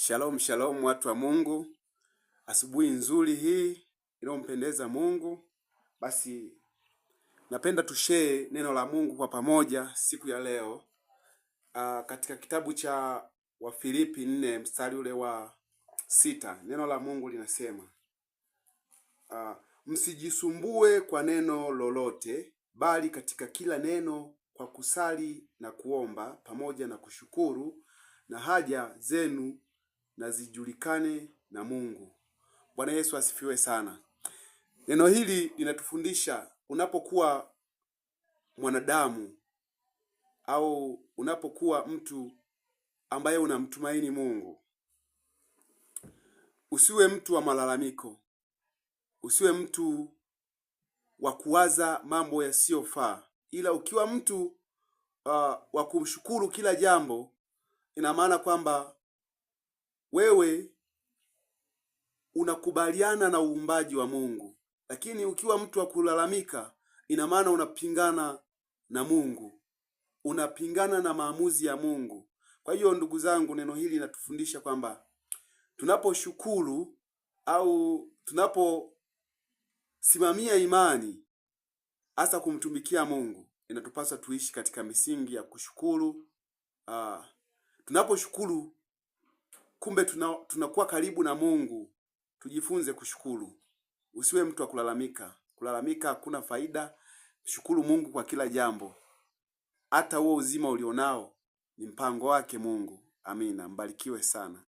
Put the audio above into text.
Shalom shalom watu wa Mungu. Asubuhi nzuri hii inayompendeza Mungu. Basi napenda tushare neno la Mungu kwa pamoja siku ya leo. Katika kitabu cha Wafilipi 4 mstari ule wa 6, neno la Mungu linasema msijisumbue kwa neno lolote, bali katika kila neno kwa kusali na kuomba pamoja na kushukuru, na haja zenu na zijulikane na Mungu. Bwana Yesu asifiwe sana. Neno hili linatufundisha unapokuwa mwanadamu au unapokuwa mtu ambaye unamtumaini Mungu, usiwe mtu wa malalamiko, usiwe mtu wa kuwaza mambo yasiyofaa, ila ukiwa mtu wa kumshukuru kila jambo, ina maana kwamba wewe unakubaliana na uumbaji wa Mungu. Lakini ukiwa mtu wa kulalamika, ina maana unapingana na Mungu, unapingana na maamuzi ya Mungu. Kwa hiyo ndugu zangu, neno hili linatufundisha kwamba tunaposhukuru au tunaposimamia imani hasa kumtumikia Mungu, inatupasa tuishi katika misingi ya kushukuru. Tunaposhukuru, kumbe tunakuwa karibu na Mungu. Tujifunze kushukuru. Usiwe mtu wa kulalamika. Kulalamika hakuna faida. Shukuru Mungu kwa kila jambo. Hata huo uzima ulionao ni mpango wake Mungu. Amina. Mbarikiwe sana.